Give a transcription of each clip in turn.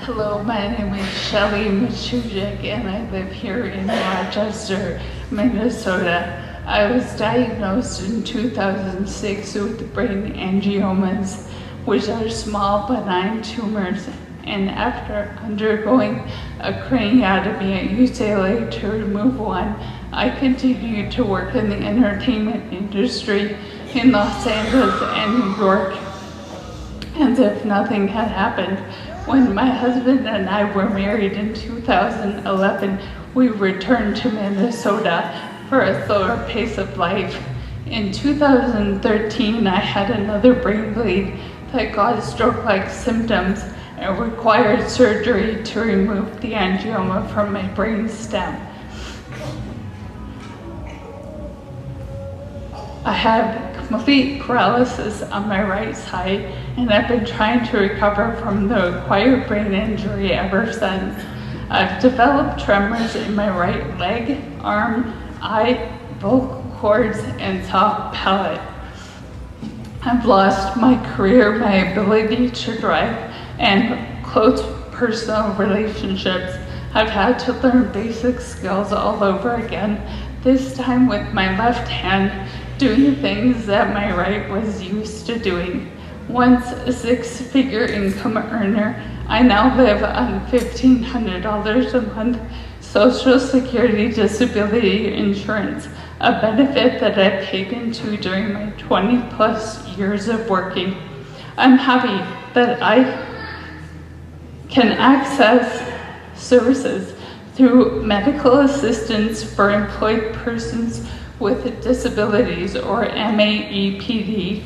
Hello, my name is Shelly and I live here in Rochester, Minnesota. I was diagnosed in 2006 with brain angiomas, which are small benign tumors, and after undergoing a craniotomy at UCLA to remove one, I continued to work in the entertainment industry in Los Angeles and New York as if nothing had happened. When my husband and I were married in 2011, we returned to Minnesota for a slower pace of life. In 2013, I had another brain bleed that caused stroke-like symptoms and required surgery to remove the angioma from my brain stem. I have complete paralysis on my right side, and I've been trying to recover from the acquired brain injury ever since. I've developed tremors in my right leg, arm, eye, vocal cords, and soft palate. I've lost my career, my ability to drive, and close personal relationships. I've had to learn basic skills all over again, this time with my left hand, doing things that my right was used to doing. Once a six-figure income earner, I now live on $1,500 a month Social Security disability insurance, a benefit that I paid into during my 20+ years of working. I'm happy that I can access services through medical assistance for employed persons with disabilities, or MAEPD,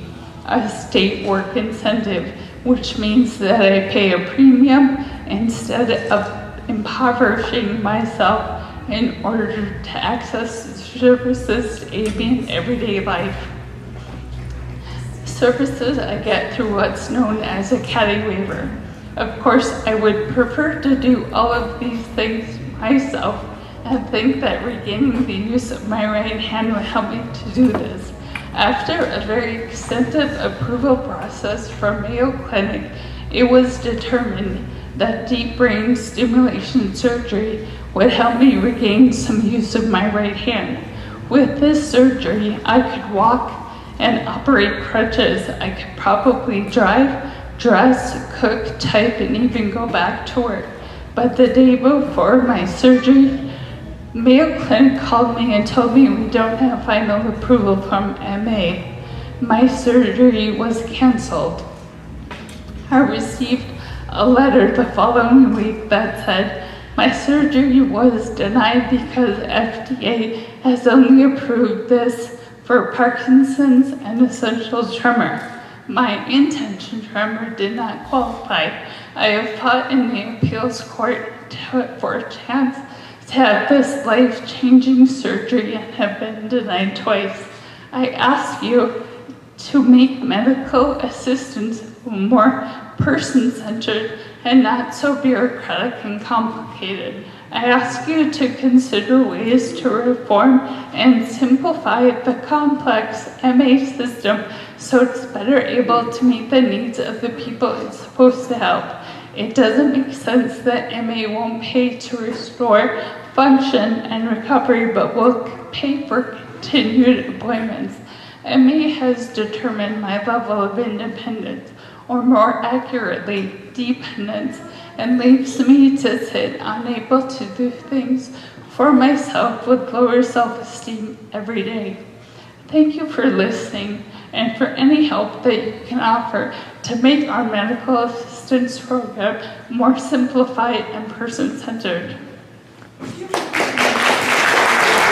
a state work incentive, which means that I pay a premium instead of impoverishing myself in order to access services to aid me in everyday life. Services I get through what's known as a caddy waiver. Of course, I would prefer to do all of these things myself, and think that regaining the use of my right hand would help me to do this. After a very extensive approval process from Mayo Clinic, it was determined that deep brain stimulation surgery would help me regain some use of my right hand. With this surgery, I could walk and operate crutches. I could probably drive, dress, cook, type, and even go back to work. But the day before my surgery, Mayo Clinic called me and told me we don't have final approval from MA. My surgery was canceled. I received a letter the following week that said my surgery was denied because FDA has only approved this for Parkinson's and essential tremor. My intention tremor did not qualify. I have fought in the appeals court for a chance to have this life-changing surgery and have been denied twice. I ask you to make medical assistance more person-centered and not so bureaucratic and complicated. I ask you to consider ways to reform and simplify the complex MA system so it's better able to meet the needs of the people it's supposed to help. It doesn't make sense that MA won't pay to restore function and recovery, but will pay for continued appointments. MA has determined my level of independence, or more accurately, dependence, and leaves me to sit unable to do things for myself with lower self-esteem every day. Thank you for listening and for any help that you can offer to make our medical assistance program more simplified and person-centered.